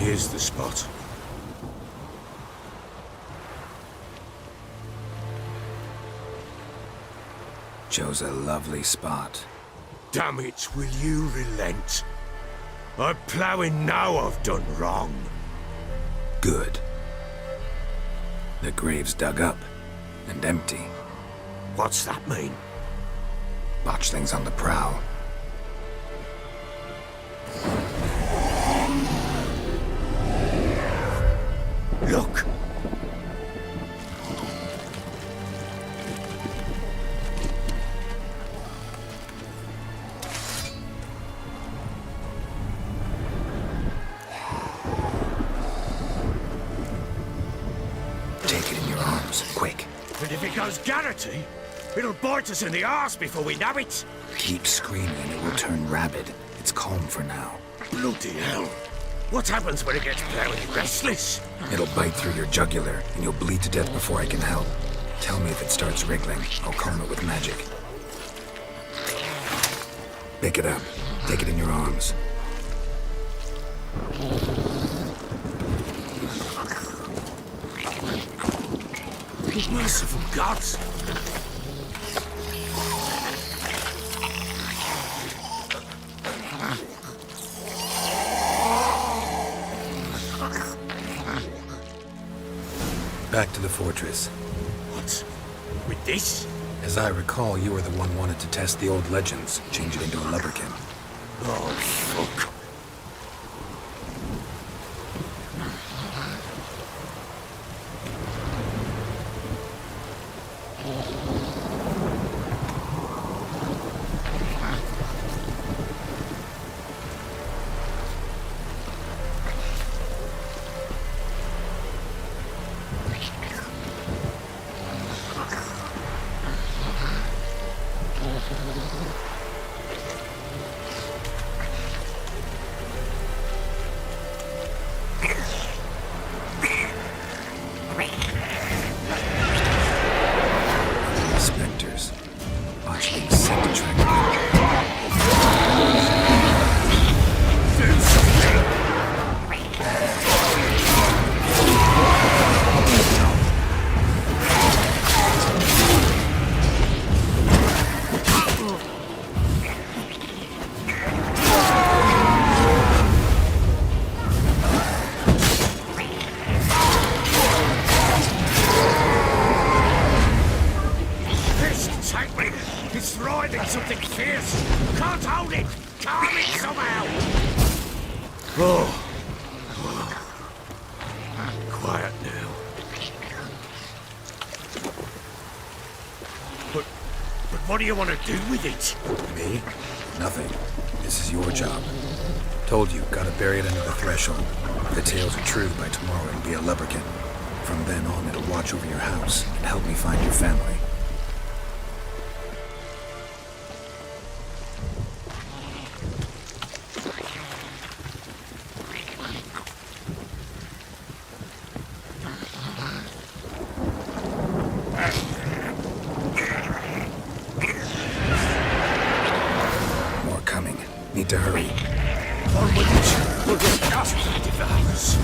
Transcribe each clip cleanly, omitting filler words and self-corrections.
Here's the spot. Chose a lovely spot. Damn it, will you relent? I'm ploughing now I've done wrong. Good. The grave's dug up and empty. What's that mean? Botchling's on the prowl. Look! Take it in your arms, quick. And if it goes Garrity, it'll bite us in the arse before we know it. Keep screaming and it will turn rabid. It's calm for now. Bloody hell. What happens when it gets very restless? It'll bite through your jugular and you'll bleed to death before I can help. Tell me if it starts wriggling. I'll calm it with magic. Pick it up. Take it in your arms. Merciful gods! Back to the fortress. What? With this? As I recall, you were the one wanted to test the old legends, change it into a lubberkin. Oh, fuck. Spectres. Botchling set to track them. Do something! It's writhing something fierce. Can't hold it. Calm it somehow. Oh. Quiet now. But what do you want to do with it? Me? Nothing. This is your job. Told you, gotta bury it under the threshold. If the tales are true, by tomorrow it'll be a lubberkin. From then on, it'll watch over your house and help me find your family. More coming. Need to hurry. On with it. We'll get dust that devours.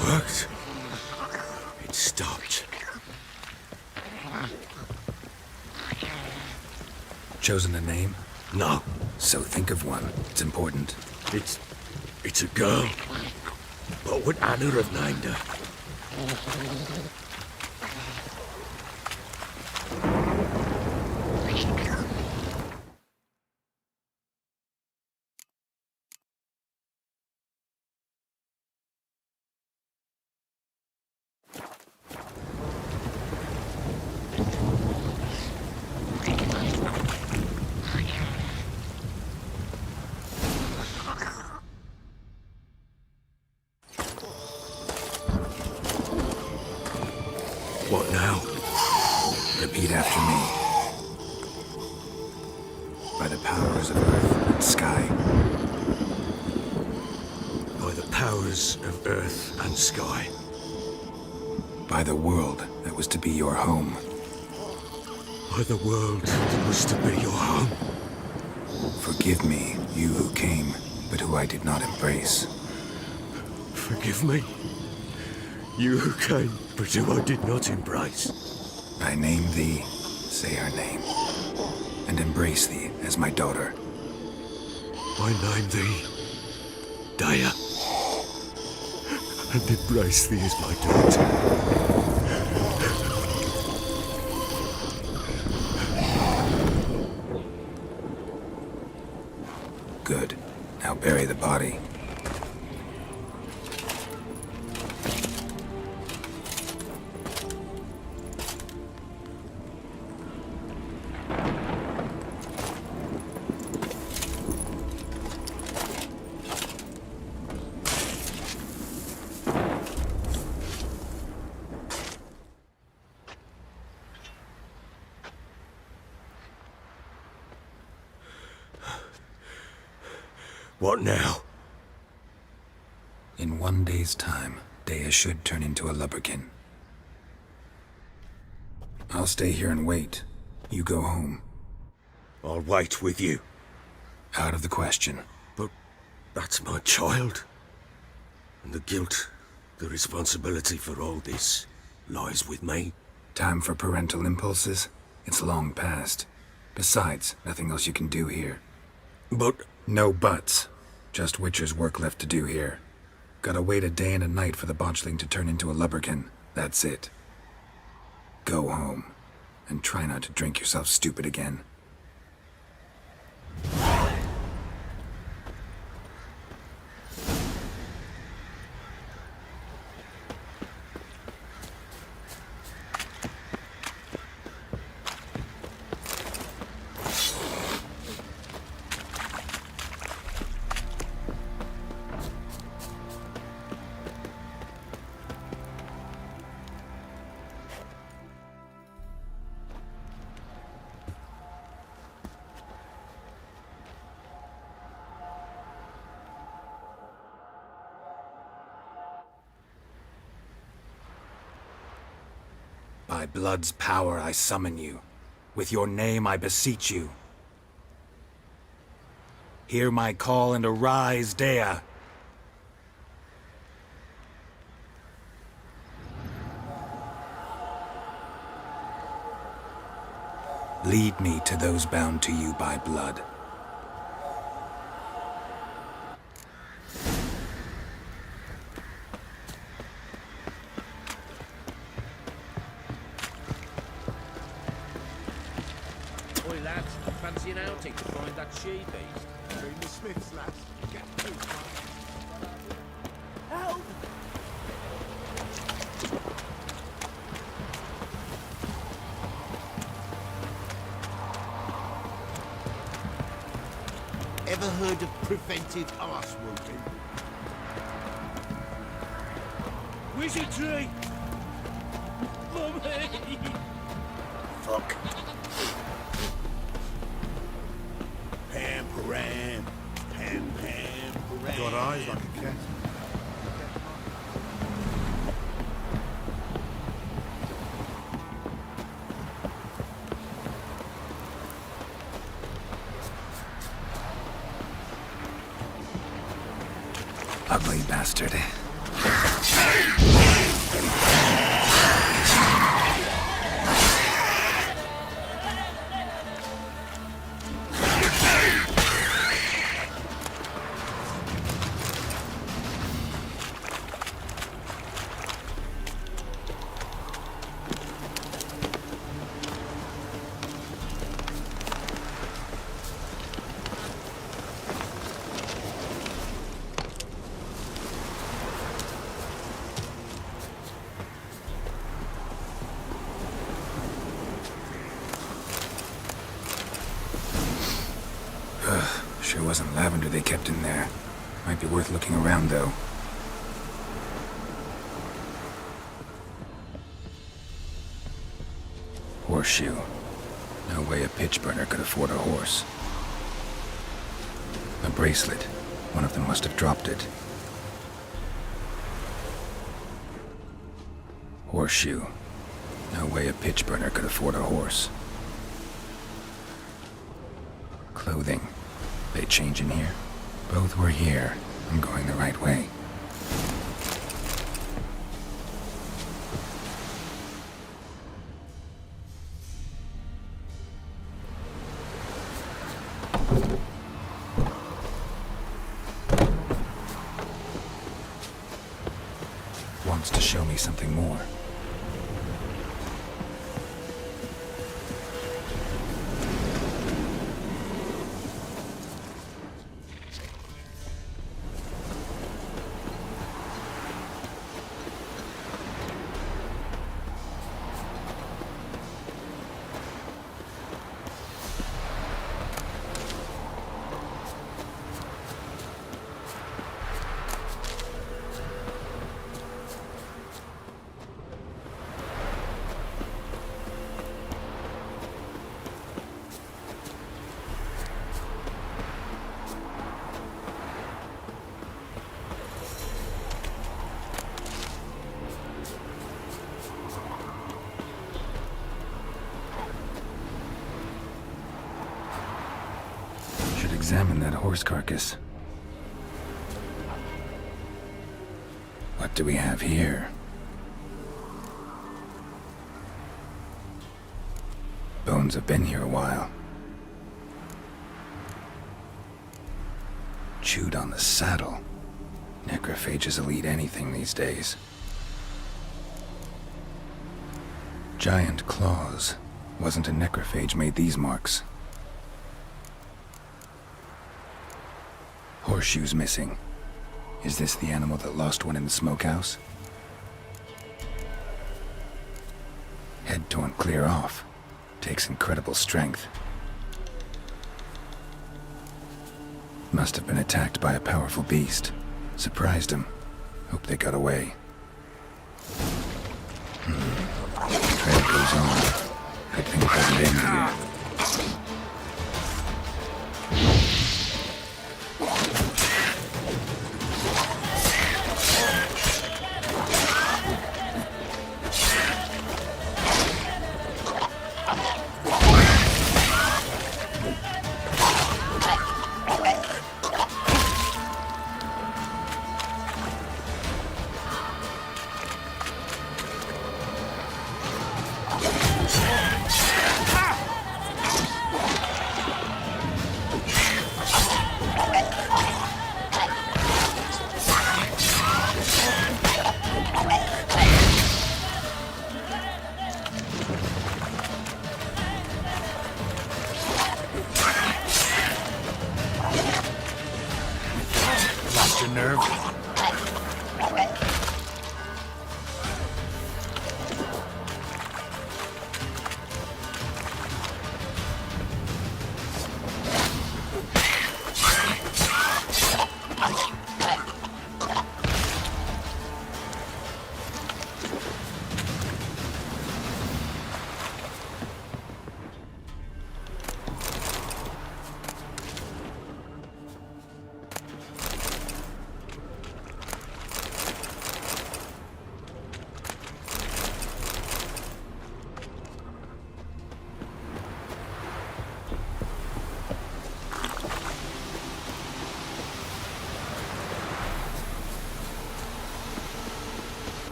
Worked. It stopped. Chosen a name? No, So think of one. It's important. it's a girl. What would Anna have named her? What now? Repeat after me. By the powers of earth and sky. By the powers of earth and sky. By the world that was to be your home. By the world that was to be your home. Forgive me, you who came, but who I did not embrace. Forgive me, you who came, but who I did not embrace. I name thee, say her name, and embrace thee as my daughter. I name thee, Daya, and embrace thee as my daughter. Good. Now bury the body. What now? In 1 day's time, Daya should turn into a lubberkin. I'll stay here and wait. You go home. I'll wait with you. Out of the question. But that's my child. And the guilt, the responsibility for all this lies with me. Time for parental impulses? It's long past. Besides, nothing else you can do here. But... No buts. Just Witcher's work left to do here. Gotta wait a day and a night for the botchling to turn into a lubberkin. That's it. Go home. And try not to drink yourself stupid again. By blood's power I summon you. With your name I beseech you. Hear my call and arise, Daya. Lead me to those bound to you by blood. Oi lads, fancy an outing to find that she-beast? Bring the Smiths, lads. Get through, Help! Ever heard of preventive arse wounding? Wizardry! Mummy! Fuck. Pam, param. Pam, pam, param. Got eyes like a cat. Ugly bastard. Sure wasn't lavender they kept in there. Might be worth looking around, though. Horseshoe. No way a pitch burner could afford a horse. A bracelet. One of them must have dropped it. Horseshoe. No way a pitch burner could afford a horse. Clothing. They change in here? Both were here. I'm going the right way. Wants to show me something more. Examine that horse carcass. What do we have here? Bones have been here a while. Chewed on the saddle. Necrophages will eat anything these days. Giant claws. Wasn't a necrophage made these marks. Horseshoes missing. Is this the animal that lost one in the smokehouse? Head torn clear off. Takes incredible strength. Must have been attacked by a powerful beast. Surprised him. Hope they got away. Trail goes on. Good thing it doesn't end here.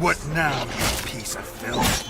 What now, you piece of filth?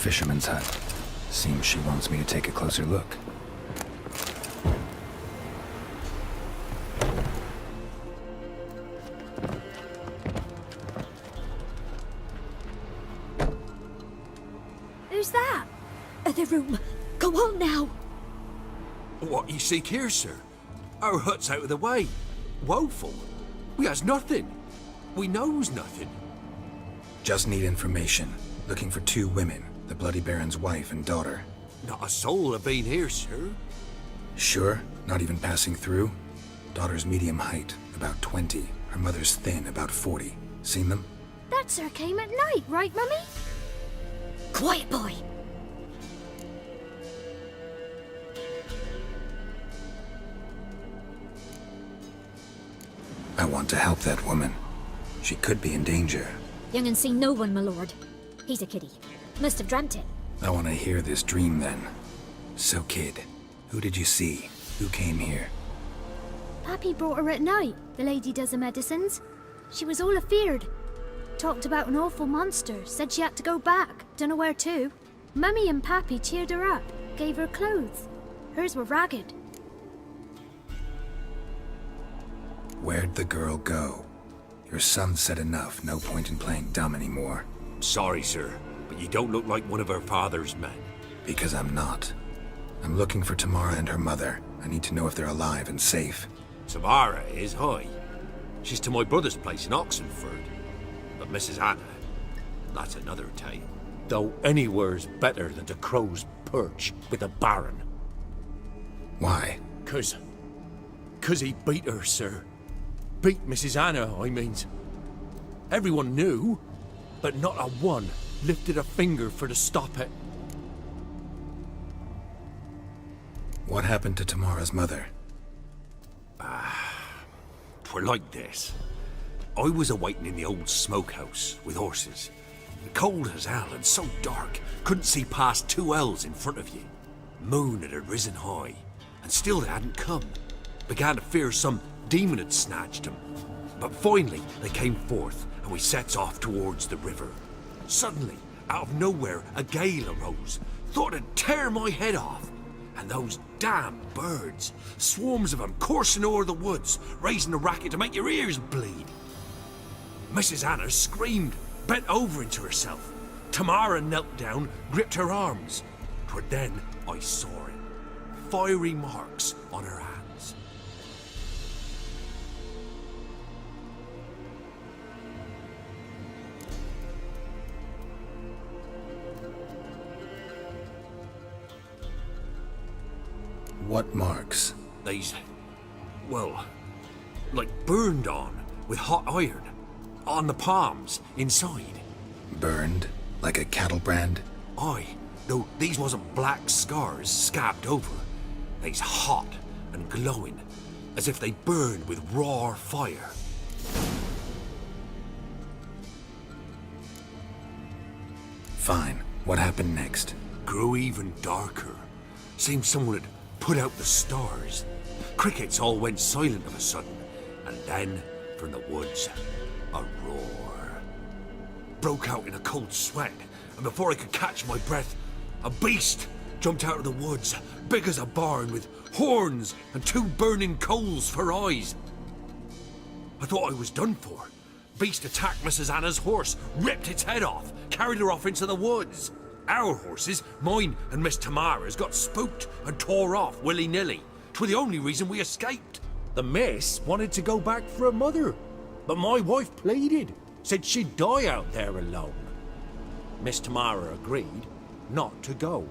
fisherman's hut. Seems she wants me to take a closer look. Who's that? The room. Go on now. What you seek here, sir? Our hut's out of the way. Woeful. We has nothing. We knows nothing. Just need information. Looking for 2 women, the Bloody Baron's wife and daughter. Not a soul have been here, sir. Sure? Not even passing through? Daughter's medium height, about 20. Her mother's thin, about 40. Seen them? That sir came at night, right, Mummy? Quiet, boy. I want to help that woman. She could be in danger. Young and seen no one, my lord. He's a kiddie. Must have dreamt it. I want to hear this dream then. So kid, who did you see? Who came here? Pappy brought her at night, the lady does the medicines. She was all afeared. Talked about an awful monster, said she had to go back, dunno where to. Mummy and Pappy cheered her up, gave her clothes. Hers were ragged. Where'd the girl go? Your son said enough, no point in playing dumb anymore. Sorry, sir, but you don't look like one of her father's men. Because I'm not. I'm looking for Tamara and her mother. I need to know if they're alive and safe. Tamara is, hi. She's to my brother's place in Oxenford. But Mrs. Anna, that's another tale. Though anywhere's better than the Crow's Perch with a baron. Why? Cause he beat her, sir. Beat Mrs. Anna, I means. Everyone knew, but not a one lifted a finger for to stop it. What happened to Tamara's mother? 'Twere like this. I was awaiting in the old smokehouse with horses. Cold as hell and so dark, couldn't see past 2 ells in front of you. Moon had risen high, and still they hadn't come. Began to fear some demon had snatched them. But finally, they came forth, and we sets off towards the river. Suddenly, out of nowhere, a gale arose. Thought it'd tear my head off. And those damn birds, swarms of them coursing o'er the woods, raising a racket to make your ears bleed. Mrs. Anna screamed, bent over into herself. Tamara knelt down, gripped her arms. 'Twere then I saw it. Fiery marks on her hands. What marks? These, well, like burned on with hot iron. On the palms, inside. Burned? Like a cattle brand? Aye, though these wasn't black scars scabbed over. They's hot and glowing, as if they burned with raw fire. Fine. What happened next? Grew even darker. Seemed someone had put out the stars. Crickets all went silent of a sudden, and then, from the woods, a roar. Broke out in a cold sweat, and before I could catch my breath, a beast jumped out of the woods, big as a barn, with horns and 2 burning coals for eyes. I thought I was done for. Beast attacked Mrs. Anna's horse, ripped its head off, carried her off into the woods. Our horses, mine and Miss Tamara's, got spooked and tore off willy-nilly. 'Twere the only reason we escaped. The miss wanted to go back for her mother, but my wife pleaded, said she'd die out there alone. Miss Tamara agreed not to go.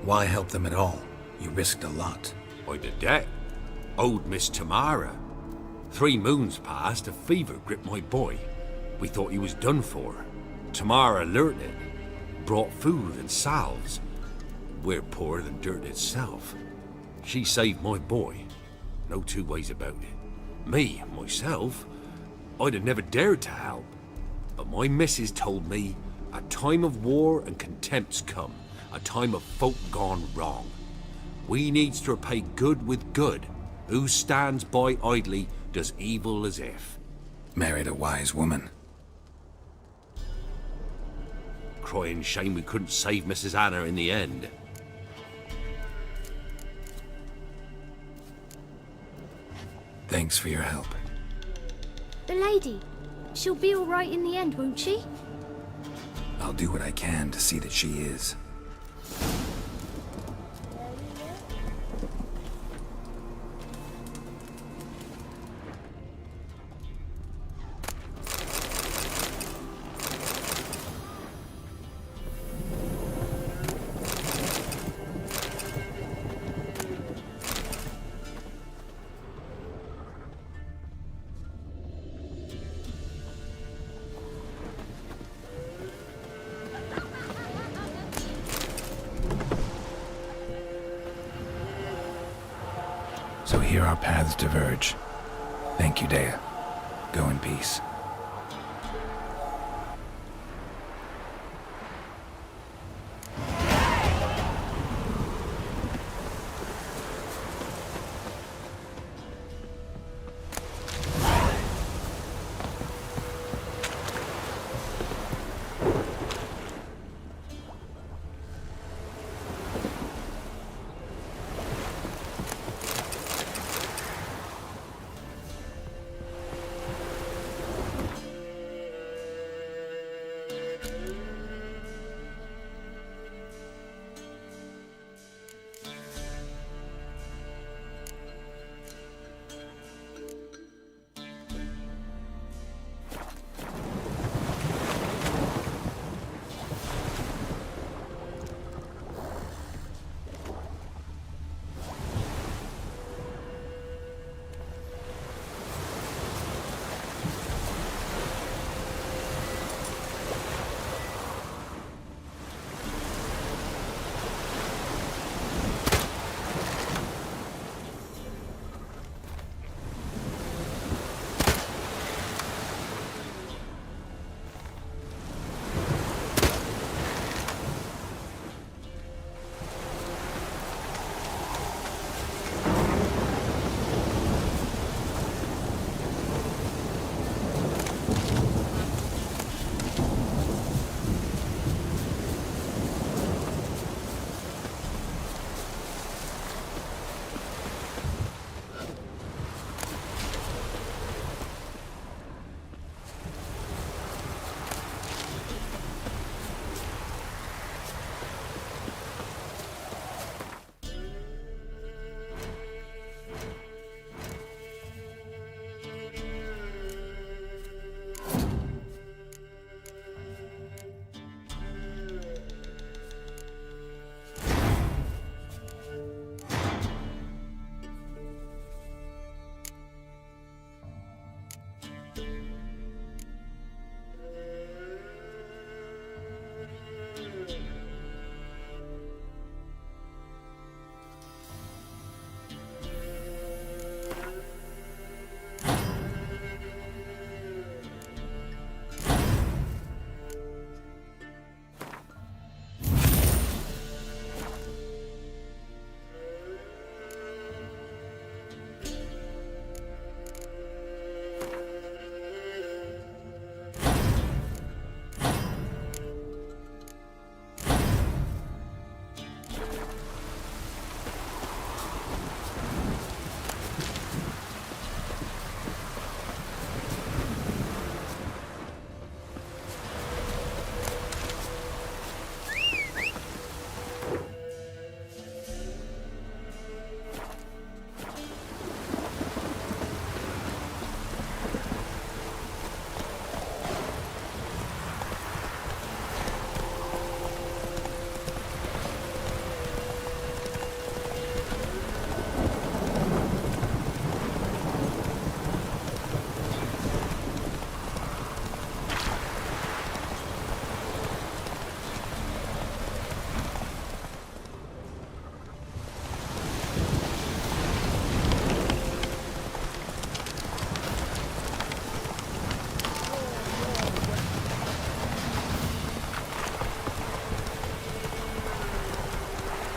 Why help them at all? You risked a lot. I'd a debt. Owed Miss Tamara. 3 moons passed, a fever gripped my boy. We thought he was done for. Tamara learnt it. Brought food and salves. We're poorer than dirt itself. She saved my boy. No 2 ways about it. Me, myself, I'd have never dared to help. But my missus told me a time of war and contempt's come. A time of folk gone wrong. We needs to repay good with good. Who stands by idly does evil as if. Married a wise woman. crying shame we couldn't save Mrs. Anna in the end. Thanks for your help. The lady. She'll be all right in the end, won't she? I'll do what I can to see that she is. So here our paths diverge. Thank you, Dea. Go in peace.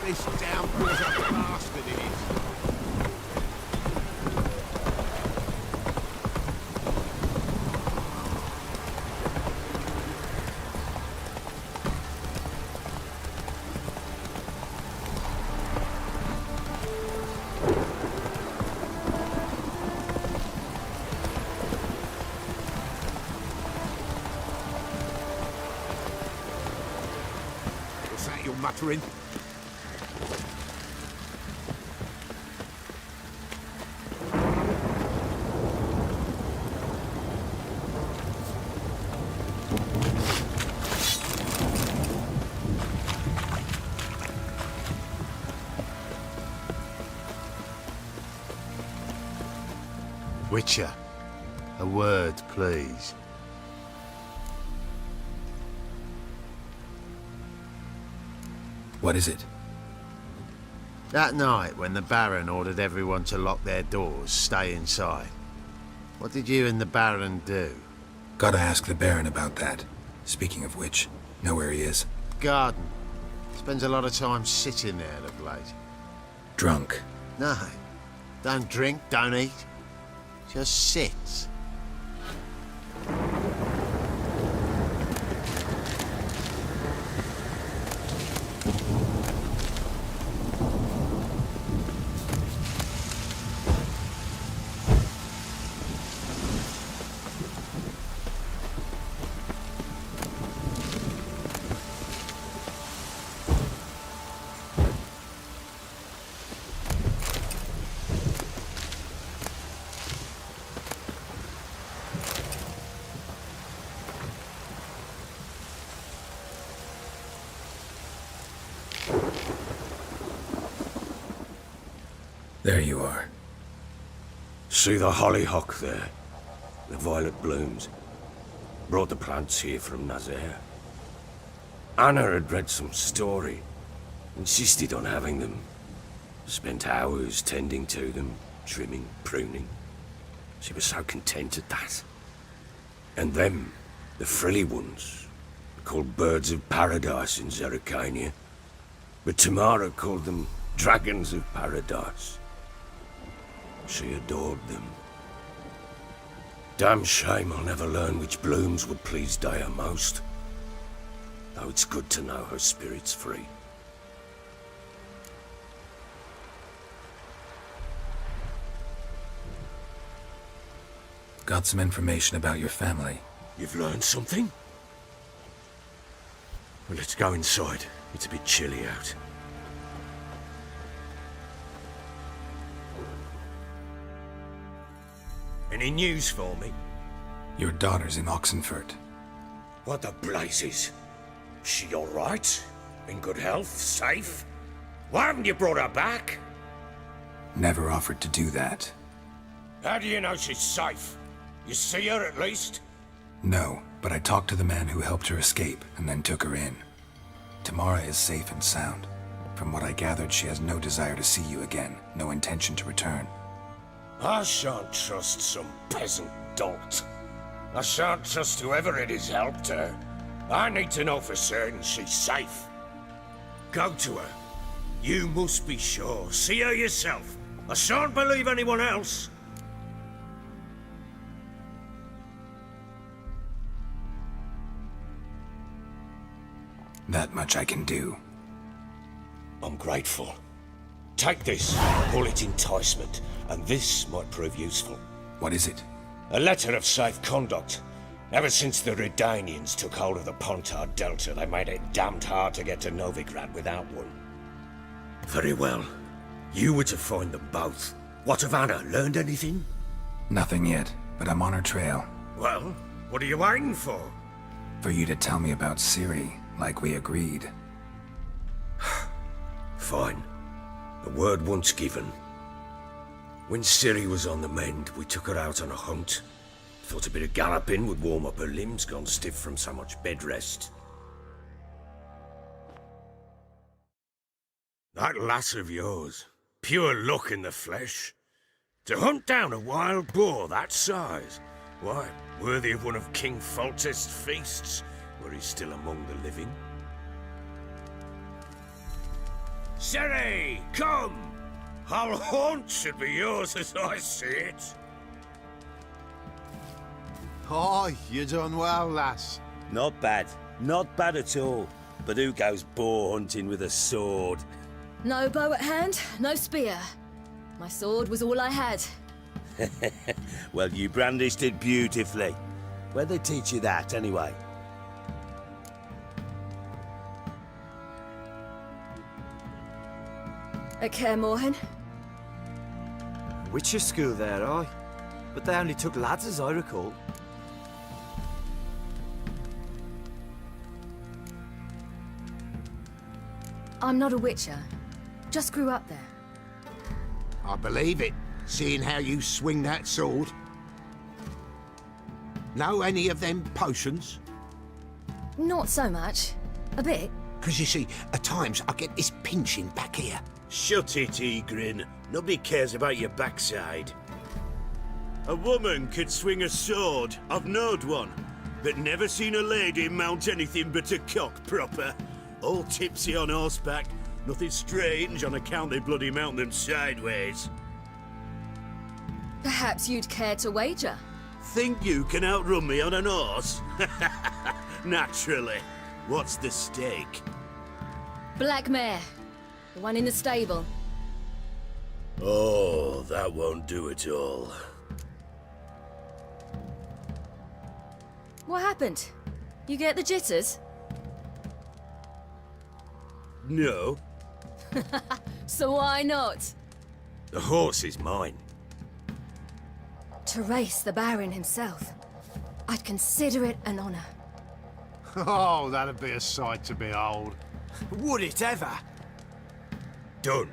This downpour's a bastard in it. What's that you're muttering? Witcher, a word, please. What is it? That night when the Baron ordered everyone to lock their doors, stay inside. What did you and the Baron do? Gotta ask the Baron about that. Speaking of which, know where he is? Garden. Spends a lot of time sitting there of late. Drunk. No. Don't drink, don't eat. Just sits. There you are. See the hollyhock there? The violet blooms. Brought the plants here from Nazaire. Anna had read some story. Insisted on having them. Spent hours tending to them, trimming, pruning. She was so content at that. And them, the frilly ones, called birds of paradise in Zerrikania. But Tamara called them dragons of paradise. She adored them. Damn shame I'll never learn which blooms would please Dea most. Though it's good to know her spirit's free. Got some information about your family. You've learned something? Well, let's go inside. It's a bit chilly out. Any news for me? Your daughter's in Oxenfurt. What the blazes? She all right? In good health? Safe? Why haven't you brought her back? Never offered to do that. How do you know she's safe? You see her at least? No, but I talked to the man who helped her escape and then took her in. Tamara is safe and sound. From what I gathered, she has no desire to see you again, no intention to return. I shan't trust some peasant dolt. I shan't trust whoever it is helped her. I need to know for certain she's safe. Go to her. You must be sure. See her yourself. I shan't believe anyone else. That much I can do. I'm grateful. Take this. Call it enticement, and this might prove useful. What is it? A letter of safe conduct. Ever since the Redanians took hold of the Pontar Delta, they made it damned hard to get to Novigrad without one. Very well. You were to find them both. What of Anna? Learned anything? Nothing yet, but I'm on her trail. Well, what are you waiting for? For you to tell me about Ciri, like we agreed. Fine. The word once given. When Ciri was on the mend, we took her out on a hunt. Thought a bit of galloping would warm up her limbs, gone stiff from so much bed rest. That lass of yours, pure luck in the flesh. To hunt down a wild boar that size, why, worthy of one of King Foltest's feasts, were he still among the living. Ciri, come! Our haunt should be yours as I see it. Aye, you done well, lass. Not bad. Not bad at all. But who goes boar hunting with a sword? No bow at hand, no spear. My sword was all I had. Well, you brandished it beautifully. Where'd they teach you that, anyway? At Kaer Morhen? Witcher school there, aye. But they only took lads as I recall. I'm not a Witcher. Just grew up there. I believe it, seeing how you swing that sword. Know any of them potions? Not so much. A bit. Because you see, at times I get this pinching back here. Shut it, Egrin. Nobody cares about your backside. A woman could swing a sword. I've knowed one. But never seen a lady mount anything but a cock proper. All tipsy on horseback. Nothing strange on account they bloody mount them sideways. Perhaps you'd care to wager? Think you can outrun me on an horse? Naturally. What's the stake? Black mare. The one in the stable. Oh, that won't do it all. What happened? You get the jitters? No. So why not? The horse is mine. To race the Baron himself. I'd consider it an honor. Oh, that'd be a sight to behold. Would it ever? Done.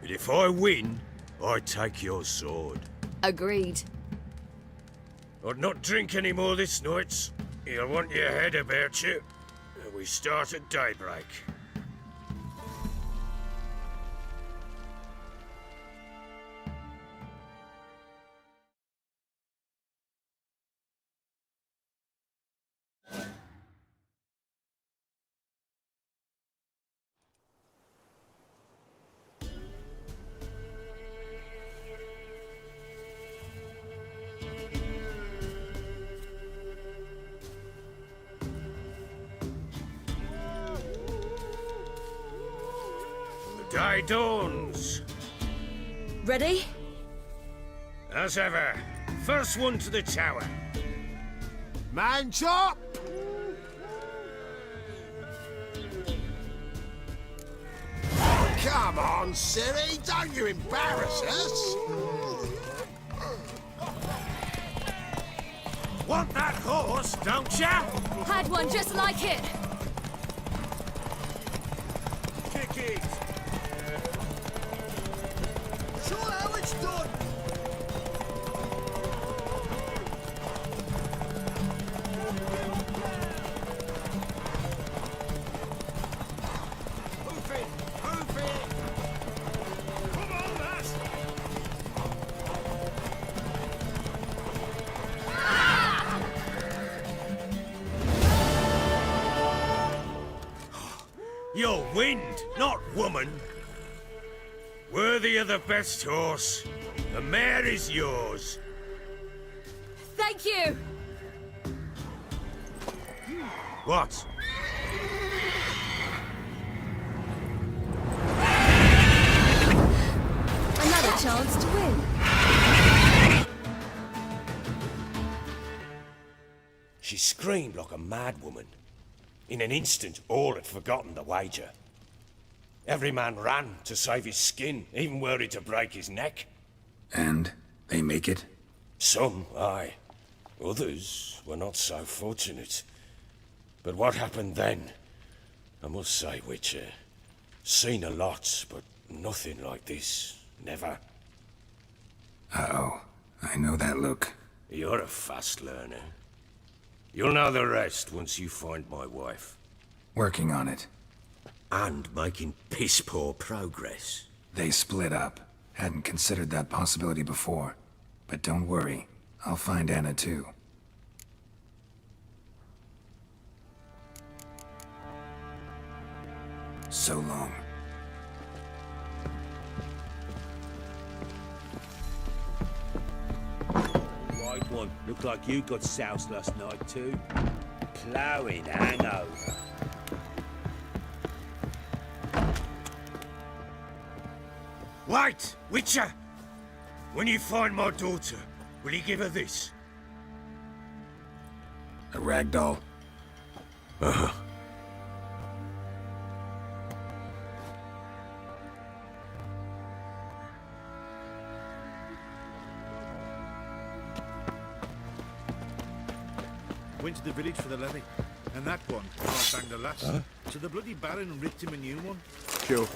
But if I win, I take your sword. Agreed. I'd not drink any more this night. You'll want your head about you. We start at daybreak. Day dawns. Ready? As ever. First one to the tower. Man chop! Come on, silly, don't you embarrass us. Want that horse, don't ya? Had one just like it. Kick it. Show how it's done. Hoof it, hoof it. Come on, lass. You're wind, not woman. Worthy of the best horse. The mare is yours. Thank you. What? Another chance to win. She screamed like a mad woman. In an instant, all had forgotten the wager. Every man ran to save his skin, even worried to break his neck. And they make it? Some, aye. Others were not so fortunate. But what happened then? I must say, Witcher, seen a lot, but nothing like this. Never. Uh-oh. I know that look. You're a fast learner. You'll know the rest once you find my wife. Working on it. And making piss-poor progress. They split up. Hadn't considered that possibility before. But don't worry. I'll find Anna too. So long. Right one. Looked like you got soused last night too. Ploughing hangover. Wait, Witcher! When you find my daughter, will you give her this? A ragdoll? went to the village for the levy, and that one can't bang the lass. So the bloody Baron ripped him a new one. Sure.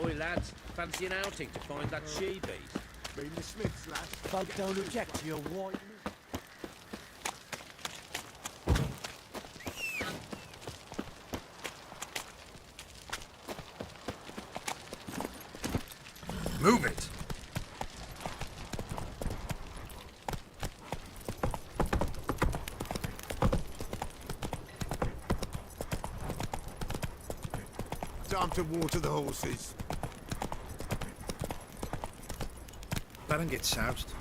Oi, lads, fancy an outing to find that she-beast? Been the Smiths, lad. Folk don't object to your white. Move it! Time to water the horses. Baron gets soused.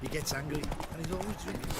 He gets angry, and he's always drinking.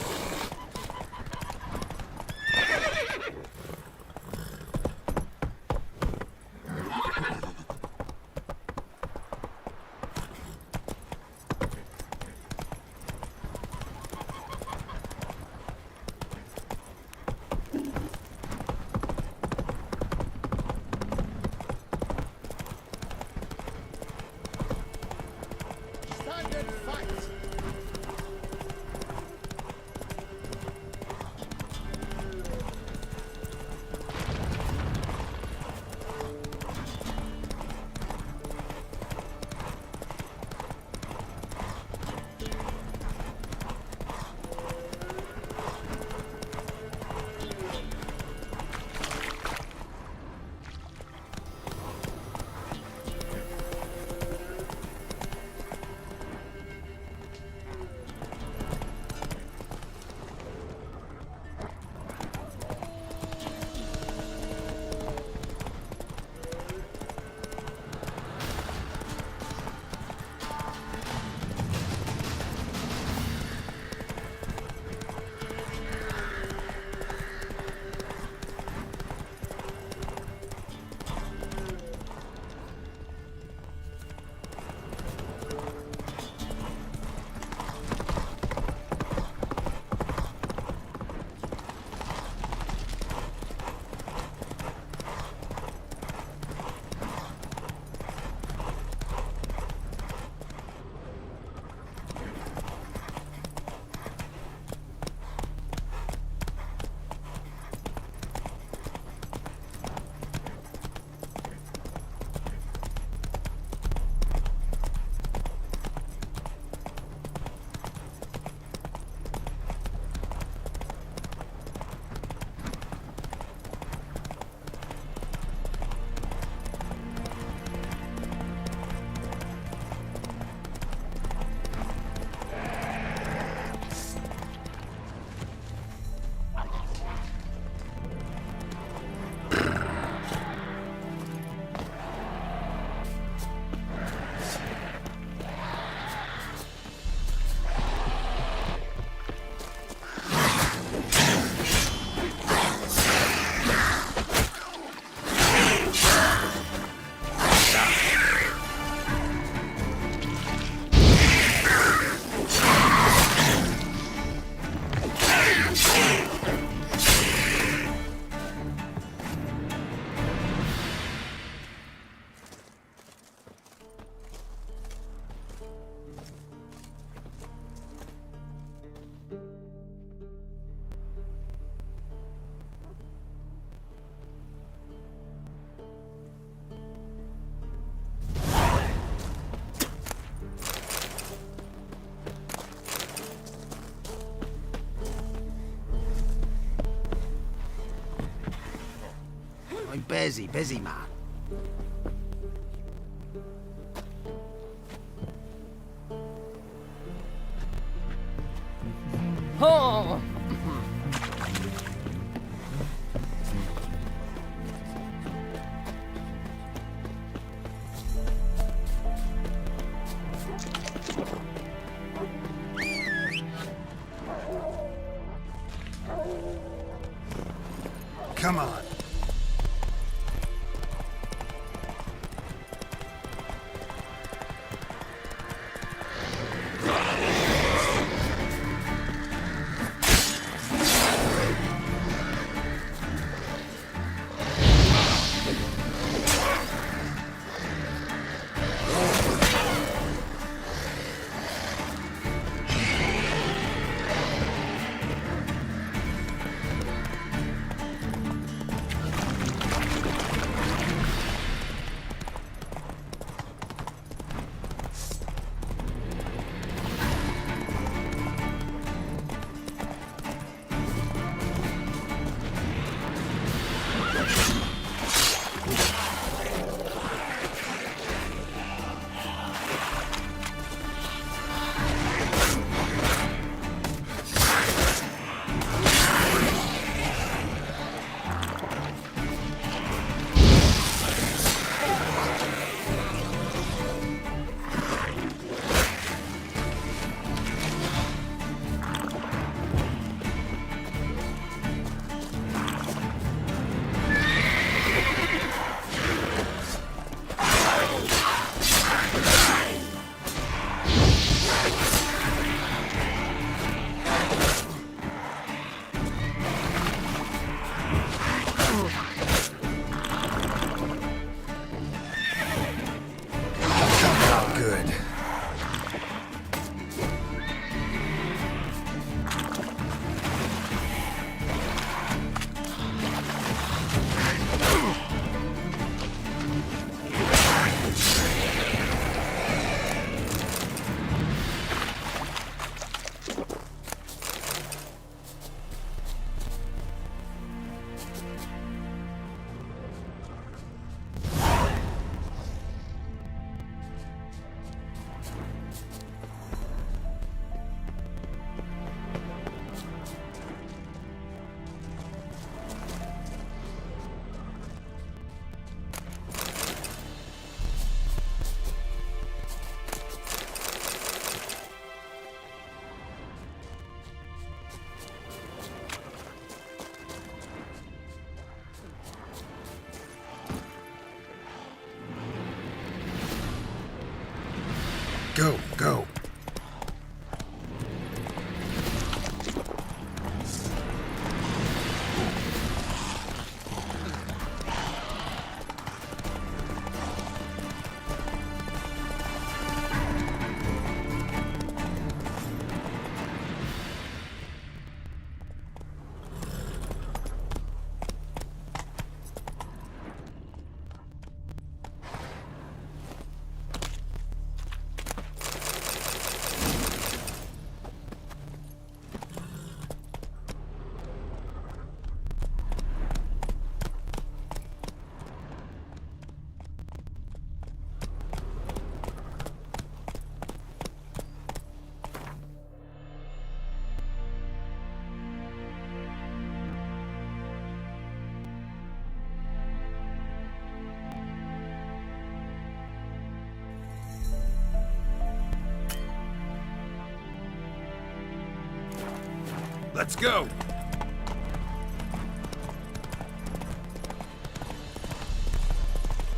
I'm busy, man. Oh! Come on. Good. Go, go. Let's go!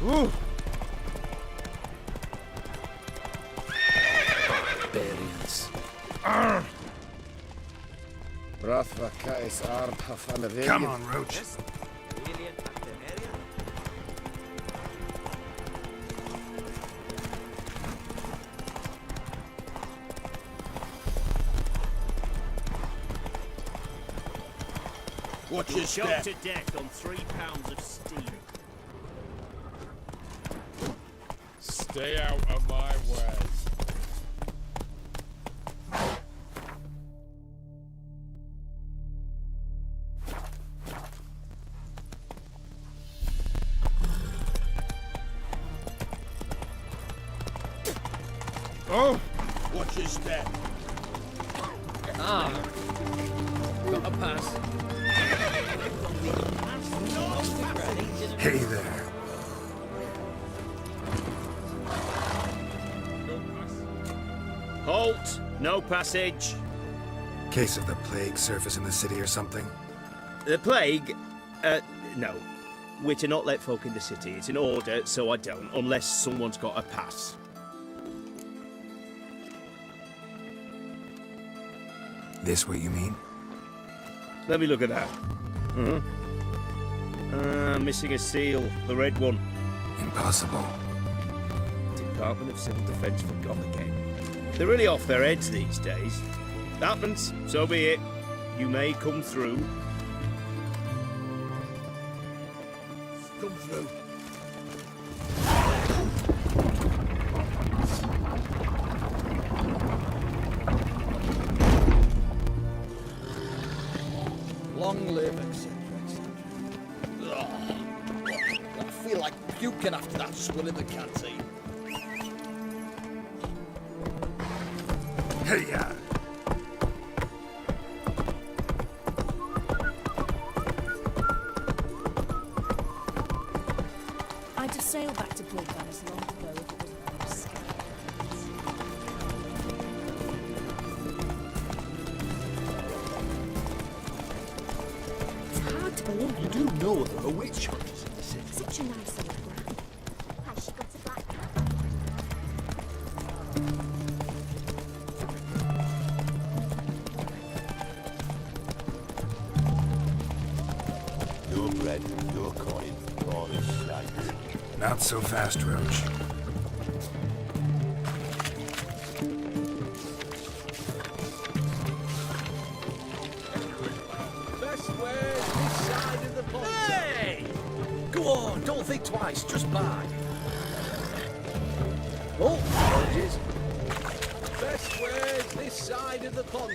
Ooh! Barbarians. Come on, Roach. Watch You're your shot step. to death on 3 pounds of steel. Stay out of my way. Oh! Watch your step. Ah. Got a pass. Hey there. Halt! No passage. Case of the plague surface in the city or something? The plague? No. We're to not let folk in the city. It's an order, so I don't, unless someone's got a pass. This what you mean? Let me look at that. Missing a seal. The red one. Impossible. Department of Civil Defence forgot again. They're really off their heads these days. Happens, so be it. You may come through. Come through. Long live, etc., etc. I feel like puking after that swill in the canteen. Hey, ya! I'd have sailed back to Bloodban as long ago if it wasn't for those scabs. It's hard to believe. You do know there are witch hunters in the city. Such a nice old man. Has she got a black cat? Your head, your coin, or the shite. Not so fast, Roach. Best way this side of the pond. Hey! Go on, don't think twice, just buy. Oh, apologies. Best way this side of the pond.